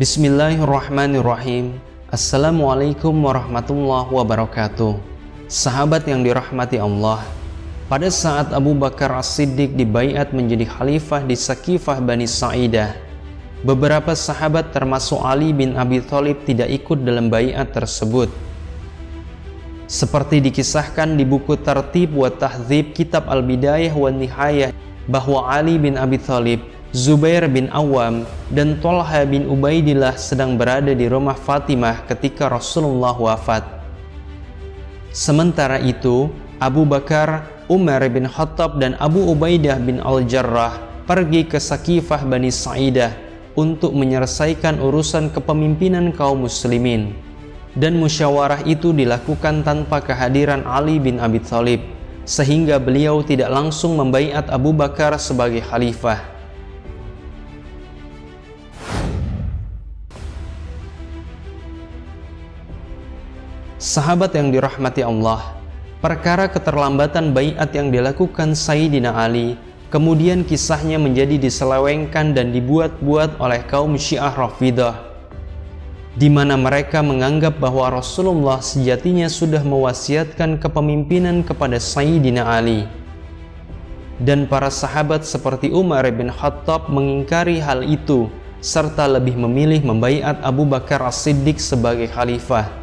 Bismillahirrahmanirrahim. Assalamualaikum warahmatullahi wabarakatuh. Sahabat yang dirahmati Allah, pada saat Abu Bakar As-Siddiq dibaiat menjadi khalifah di Sakifah Bani Sa'idah, beberapa sahabat termasuk Ali bin Abi Thalib tidak ikut dalam baiat tersebut. Seperti dikisahkan di buku Tartib wa Tahdzib Kitab Al-Bidayah wa Nihayah bahwa Ali bin Abi Thalib, Zubair bin Awam, dan Thalha bin Ubaidillah sedang berada di rumah Fatimah ketika Rasulullah wafat. Sementara itu, Abu Bakar, Umar bin Khattab, dan Abu Ubaidah bin Al-Jarrah pergi ke Sakifah Bani Sa'idah untuk menyelesaikan urusan kepemimpinan kaum muslimin. Dan musyawarah itu dilakukan tanpa kehadiran Ali bin Abi Thalib, sehingga beliau tidak langsung membaiat Abu Bakar sebagai khalifah. Sahabat yang dirahmati Allah, perkara keterlambatan baiat yang dilakukan Sayyidina Ali, kemudian kisahnya menjadi diselewengkan dan dibuat-buat oleh kaum Syiah Rafidah, di mana mereka menganggap bahwa Rasulullah sejatinya sudah mewasiatkan kepemimpinan kepada Sayyidina Ali. Dan para sahabat seperti Umar bin Khattab mengingkari hal itu, serta lebih memilih membaiat Abu Bakar As-Siddiq sebagai khalifah.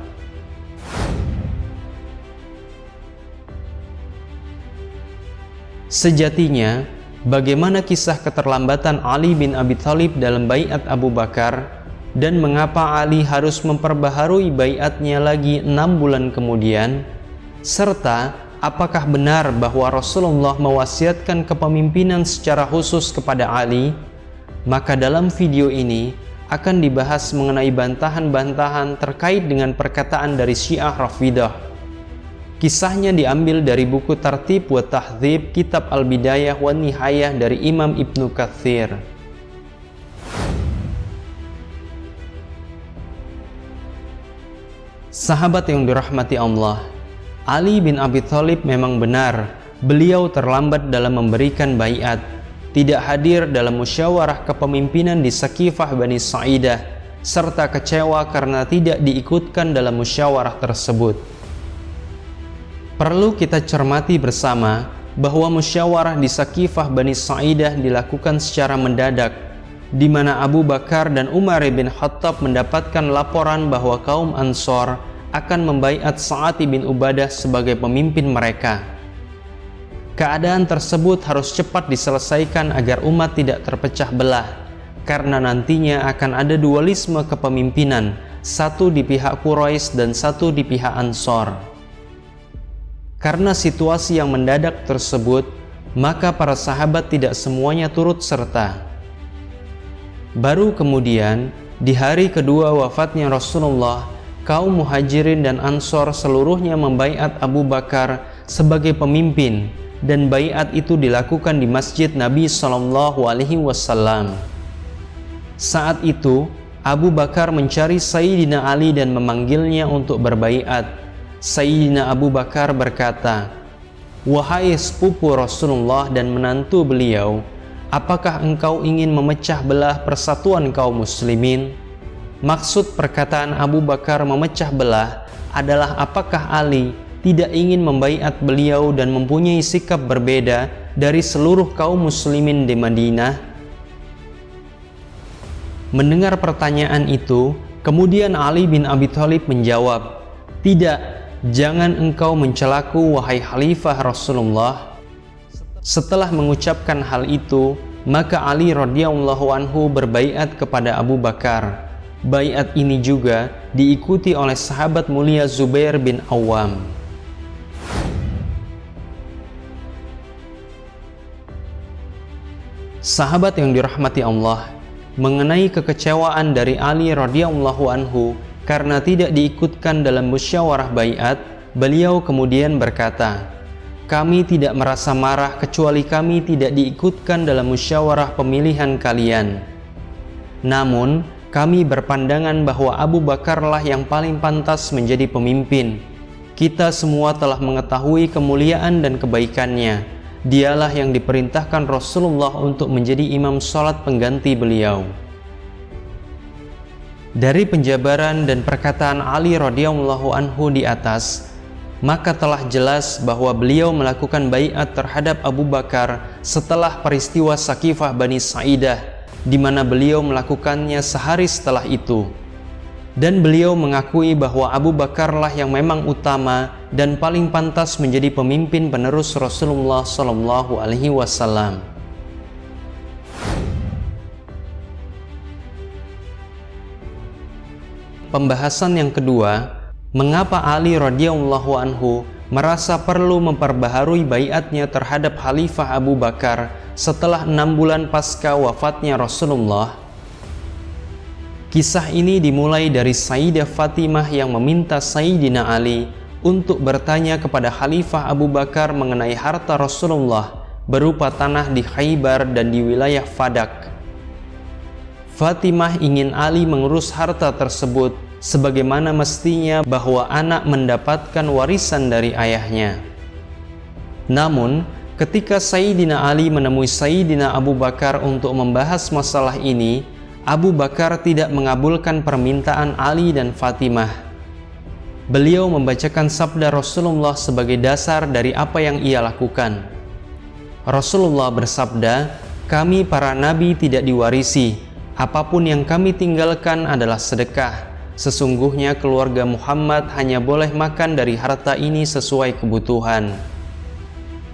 Sejatinya, bagaimana kisah keterlambatan Ali bin Abi Thalib dalam baiat Abu Bakar, dan mengapa Ali harus memperbaharui baiatnya lagi 6 bulan kemudian, serta apakah benar bahwa Rasulullah mewasiatkan kepemimpinan secara khusus kepada Ali, maka dalam video ini akan dibahas mengenai bantahan-bantahan terkait dengan perkataan dari Syiah Rafidah. Kisahnya diambil dari buku Tartib wa Tahdzib Kitab Al-Bidayah wa Nihayah dari Imam Ibnu Katsir. Sahabat yang dirahmati Allah, Ali bin Abi Thalib memang benar, beliau terlambat dalam memberikan baiat, tidak hadir dalam musyawarah kepemimpinan di Sakifah Bani Sa'idah, serta kecewa karena tidak diikutkan dalam musyawarah tersebut. Perlu kita cermati bersama bahwa musyawarah di Sakifah Bani Sa'idah dilakukan secara mendadak, di mana Abu Bakar dan Umar bin Khattab mendapatkan laporan bahwa kaum Ansor akan membaiat Sa'ad bin Ubadah sebagai pemimpin mereka. Keadaan tersebut harus cepat diselesaikan agar umat tidak terpecah belah, karena nantinya akan ada dualisme kepemimpinan, satu di pihak Quraisy dan satu di pihak Ansor. Karena situasi yang mendadak tersebut, maka para sahabat tidak semuanya turut serta. Baru kemudian, di hari kedua wafatnya Rasulullah, kaum Muhajirin dan Ansor seluruhnya membaiat Abu Bakar sebagai pemimpin, dan baiat itu dilakukan di Masjid Nabi SAW. Saat itu, Abu Bakar mencari Sayyidina Ali dan memanggilnya untuk berbaiat. Sayyidina Abu Bakar berkata, "Wahai sepupu Rasulullah dan menantu beliau, apakah engkau ingin memecah belah persatuan kaum muslimin?" Maksud perkataan Abu Bakar memecah belah adalah apakah Ali tidak ingin membaiat beliau dan mempunyai sikap berbeda dari seluruh kaum muslimin di Madinah? Mendengar pertanyaan itu, kemudian Ali bin Abi Thalib menjawab, "Tidak, jangan engkau mencelaku wahai Khalifah Rasulullah." Setelah mengucapkan hal itu, maka Ali radhiyallahu anhu berbaiat kepada Abu Bakar. Baiat ini juga diikuti oleh sahabat mulia Zubair bin Awam. Sahabat yang dirahmati Allah, mengenai kekecewaan dari Ali radhiyallahu anhu karena tidak diikutkan dalam musyawarah baiat, beliau kemudian berkata, "Kami tidak merasa marah kecuali kami tidak diikutkan dalam musyawarah pemilihan kalian. Namun, kami berpandangan bahwa Abu Bakarlah yang paling pantas menjadi pemimpin. Kita semua telah mengetahui kemuliaan dan kebaikannya. Dialah yang diperintahkan Rasulullah untuk menjadi imam sholat pengganti beliau." Dari penjabaran dan perkataan Ali radhiyallahu anhu di atas, maka telah jelas bahwa beliau melakukan baiat terhadap Abu Bakar setelah peristiwa Sakifah Bani Sa'idah, di mana beliau melakukannya sehari setelah itu. Dan beliau mengakui bahwa Abu Bakarlah yang memang utama dan paling pantas menjadi pemimpin penerus Rasulullah Shallallahu Alaihi Wasallam. Pembahasan yang kedua, mengapa Ali radhiyallahu anhu merasa perlu memperbaharui baiatnya terhadap Khalifah Abu Bakar setelah 6 bulan pasca wafatnya Rasulullah? Kisah ini dimulai dari Sayyidah Fatimah yang meminta Sayyidina Ali untuk bertanya kepada Khalifah Abu Bakar mengenai harta Rasulullah berupa tanah di Khaybar dan di wilayah Fadak. Fatimah ingin Ali mengurus harta tersebut sebagaimana mestinya bahwa anak mendapatkan warisan dari ayahnya. Namun, ketika Sayyidina Ali menemui Sayyidina Abu Bakar untuk membahas masalah ini, Abu Bakar tidak mengabulkan permintaan Ali dan Fatimah. Beliau membacakan sabda Rasulullah sebagai dasar dari apa yang ia lakukan. Rasulullah bersabda, "Kami para nabi tidak diwarisi. Apapun yang kami tinggalkan adalah sedekah. Sesungguhnya keluarga Muhammad hanya boleh makan dari harta ini sesuai kebutuhan."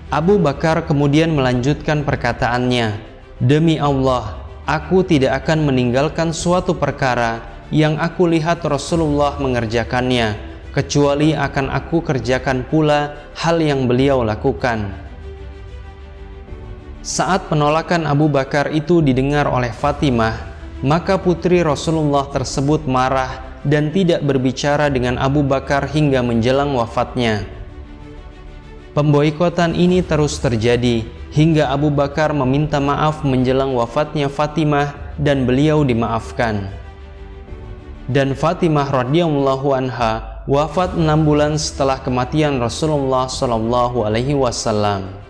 Abu Bakar kemudian melanjutkan perkataannya, "Demi Allah, aku tidak akan meninggalkan suatu perkara yang aku lihat Rasulullah mengerjakannya, kecuali akan aku kerjakan pula hal yang beliau lakukan." Saat penolakan Abu Bakar itu didengar oleh Fatimah, maka putri Rasulullah tersebut marah dan tidak berbicara dengan Abu Bakar hingga menjelang wafatnya. Pemboikotan ini terus terjadi hingga Abu Bakar meminta maaf menjelang wafatnya Fatimah dan beliau dimaafkan. Dan Fatimah radhiyallahu anha wafat 6 bulan setelah kematian Rasulullah Shallallahu Alaihi Wasallam.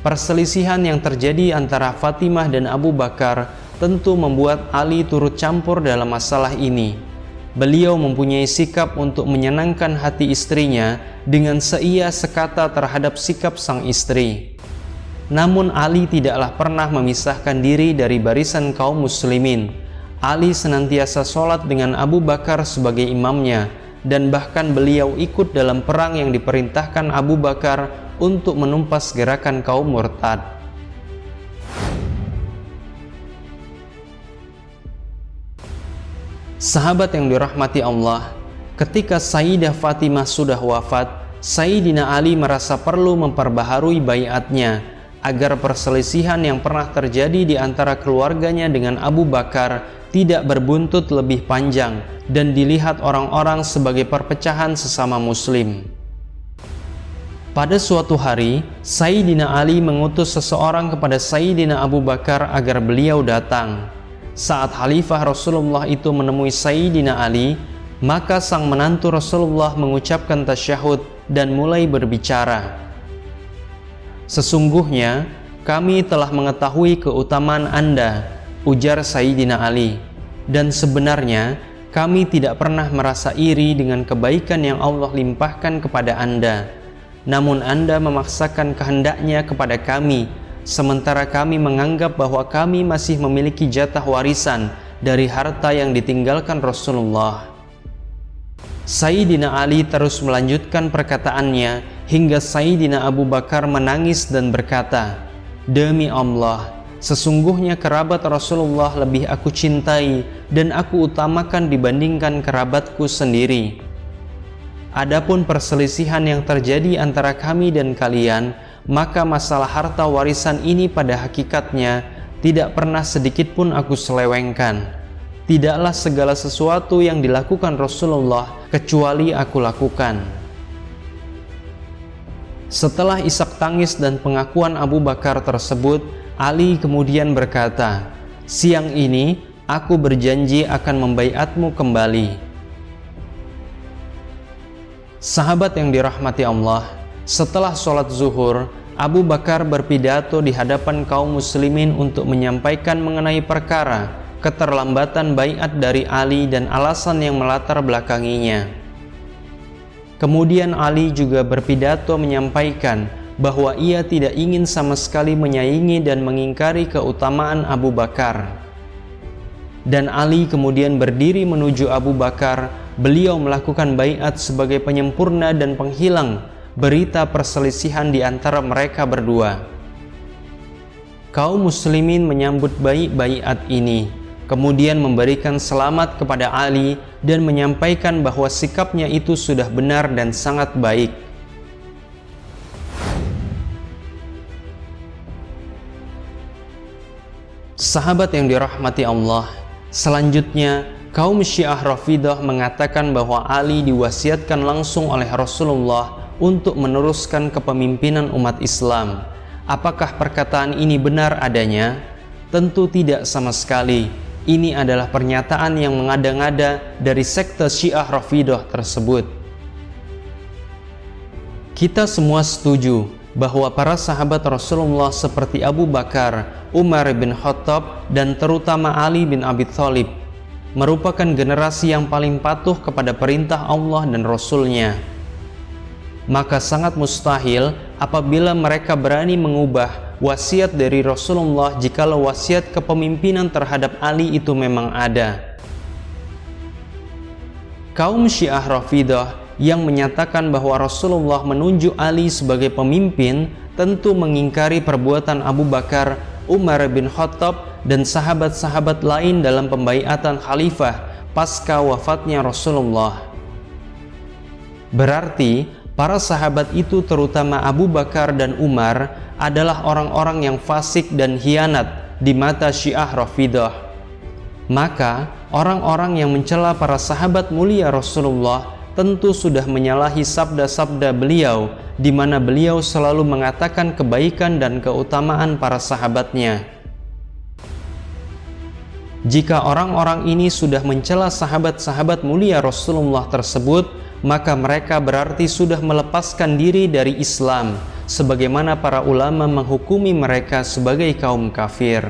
Perselisihan yang terjadi antara Fatimah dan Abu Bakar tentu membuat Ali turut campur dalam masalah ini. Beliau mempunyai sikap untuk menyenangkan hati istrinya dengan seia sekata terhadap sikap sang istri. Namun Ali tidaklah pernah memisahkan diri dari barisan kaum muslimin. Ali senantiasa sholat dengan Abu Bakar sebagai imamnya, dan bahkan beliau ikut dalam perang yang diperintahkan Abu Bakar untuk menumpas gerakan kaum murtad. Sahabat yang dirahmati Allah, ketika Sayyidah Fatimah sudah wafat, Sayyidina Ali merasa perlu memperbaharui baiatnya agar perselisihan yang pernah terjadi di antara keluarganya dengan Abu Bakar tidak berbuntut lebih panjang dan dilihat orang-orang sebagai perpecahan sesama muslim. Pada suatu hari, Sayyidina Ali mengutus seseorang kepada Sayyidina Abu Bakar agar beliau datang. Saat Khalifah Rasulullah itu menemui Sayyidina Ali, maka sang menantu Rasulullah mengucapkan tasyahud dan mulai berbicara. "Sesungguhnya kami telah mengetahui keutamaan Anda," ujar Sayyidina Ali, "dan sebenarnya kami tidak pernah merasa iri dengan kebaikan yang Allah limpahkan kepada Anda. Namun Anda memaksakan kehendaknya kepada kami, sementara kami menganggap bahwa kami masih memiliki jatah warisan dari harta yang ditinggalkan Rasulullah." Sayyidina Ali terus melanjutkan perkataannya hingga Sayyidina Abu Bakar menangis dan berkata, "Demi Allah, sesungguhnya kerabat Rasulullah lebih aku cintai dan aku utamakan dibandingkan kerabatku sendiri. Adapun perselisihan yang terjadi antara kami dan kalian, maka masalah harta warisan ini pada hakikatnya tidak pernah sedikit pun aku selewengkan. Tidaklah segala sesuatu yang dilakukan Rasulullah kecuali aku lakukan." Setelah isak tangis dan pengakuan Abu Bakar tersebut, Ali kemudian berkata, "Siang ini aku berjanji akan membaiatmu kembali." Sahabat yang dirahmati Allah, setelah sholat zuhur, Abu Bakar berpidato di hadapan kaum muslimin untuk menyampaikan mengenai perkara keterlambatan baiat dari Ali dan alasan yang melatar belakanginya. Kemudian Ali juga berpidato menyampaikan bahwa ia tidak ingin sama sekali menyaingi dan mengingkari keutamaan Abu Bakar. Dan Ali kemudian berdiri menuju Abu Bakar. Beliau melakukan baiat sebagai penyempurna dan penghilang berita perselisihan di antara mereka berdua. Kaum muslimin menyambut baik baiat ini, kemudian memberikan selamat kepada Ali dan menyampaikan bahwa sikapnya itu sudah benar dan sangat baik. Sahabat yang dirahmati Allah, selanjutnya kaum Syiah Rafidah mengatakan bahwa Ali diwasiatkan langsung oleh Rasulullah untuk meneruskan kepemimpinan umat Islam. Apakah perkataan ini benar adanya? Tentu tidak sama sekali. Ini adalah pernyataan yang mengada-ngada dari sekte Syiah Rafidah tersebut. Kita semua setuju bahwa para sahabat Rasulullah seperti Abu Bakar, Umar bin Khattab, dan terutama Ali bin Abi Thalib merupakan generasi yang paling patuh kepada perintah Allah dan Rasul-Nya. Maka sangat mustahil apabila mereka berani mengubah wasiat dari Rasulullah jikalau wasiat kepemimpinan terhadap Ali itu memang ada. Kaum Syiah Rafidah yang menyatakan bahwa Rasulullah menunjuk Ali sebagai pemimpin tentu mengingkari perbuatan Abu Bakar, Umar bin Khattab, dan sahabat-sahabat lain dalam pembaiatan khalifah pasca wafatnya Rasulullah. Berarti para sahabat itu, terutama Abu Bakar dan Umar, adalah orang-orang yang fasik dan khianat di mata Syiah Rafidah. Maka orang-orang yang mencela para sahabat mulia Rasulullah tentu sudah menyalahi sabda-sabda beliau, di mana beliau selalu mengatakan kebaikan dan keutamaan para sahabatnya. Jika orang-orang ini sudah mencela sahabat-sahabat mulia Rasulullah tersebut, maka mereka berarti sudah melepaskan diri dari Islam, sebagaimana para ulama menghukumi mereka sebagai kaum kafir.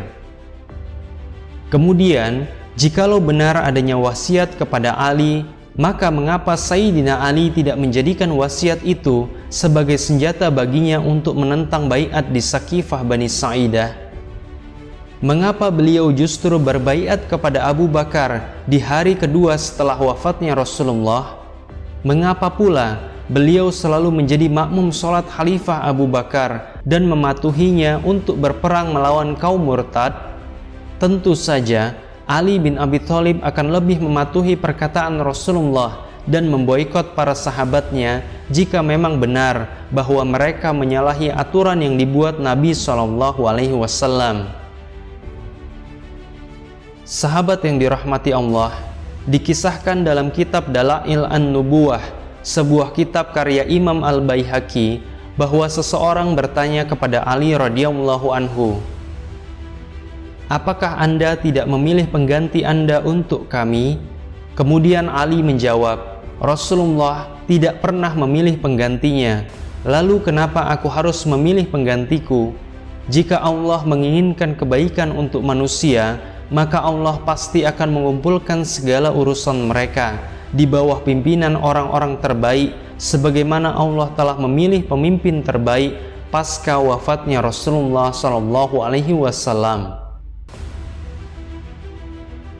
Kemudian, jikalau benar adanya wasiat kepada Ali, maka mengapa Sayyidina Ali tidak menjadikan wasiat itu sebagai senjata baginya untuk menentang baiat di Saqifah Bani Sa'idah? Mengapa beliau justru berbaiat kepada Abu Bakar di hari kedua setelah wafatnya Rasulullah? Mengapa pula beliau selalu menjadi makmum sholat Khalifah Abu Bakar dan mematuhinya untuk berperang melawan kaum murtad? Tentu saja Ali bin Abi Thalib akan lebih mematuhi perkataan Rasulullah dan memboikot para sahabatnya jika memang benar bahwa mereka menyalahi aturan yang dibuat Nabi SAW. Sahabat yang dirahmati Allah, dikisahkan dalam kitab Dalail An-Nubuwah, sebuah kitab karya Imam Al-Baihaqi, bahwa seseorang bertanya kepada Ali radhiyallahu anhu, "Apakah Anda tidak memilih pengganti Anda untuk kami?" Kemudian Ali menjawab, "Rasulullah tidak pernah memilih penggantinya. Lalu kenapa aku harus memilih penggantiku? Jika Allah menginginkan kebaikan untuk manusia, maka Allah pasti akan mengumpulkan segala urusan mereka di bawah pimpinan orang-orang terbaik, sebagaimana Allah telah memilih pemimpin terbaik pasca wafatnya Rasulullah SAW.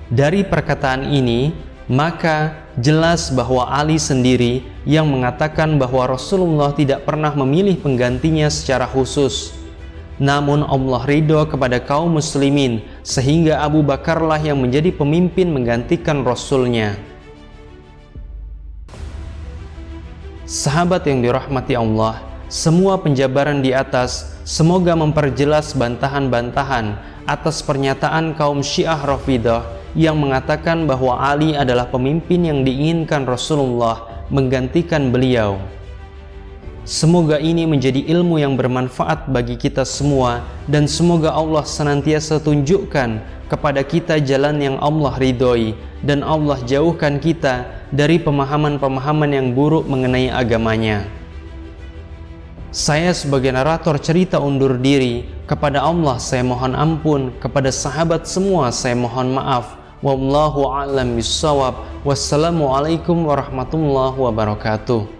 Dari perkataan ini, maka jelas bahwa Ali sendiri yang mengatakan bahwa Rasulullah tidak pernah memilih penggantinya secara khusus. Namun Allah ridho kepada kaum muslimin sehingga Abu Bakarlah yang menjadi pemimpin menggantikan Rasulnya. Sahabat yang dirahmati Allah, semua penjabaran di atas semoga memperjelas bantahan-bantahan atas pernyataan kaum Syiah Rafidah yang mengatakan bahwa Ali adalah pemimpin yang diinginkan Rasulullah menggantikan beliau. Semoga ini menjadi ilmu yang bermanfaat bagi kita semua, dan semoga Allah senantiasa tunjukkan kepada kita jalan yang Allah ridhoi, dan Allah jauhkan kita dari pemahaman-pemahaman yang buruk mengenai agamanya. Saya sebagai narator cerita undur diri. Kepada Allah saya mohon ampun, kepada sahabat semua saya mohon maaf. Wallahu a'lam bissawab. Wassalamualaikum warahmatullahi wabarakatuh.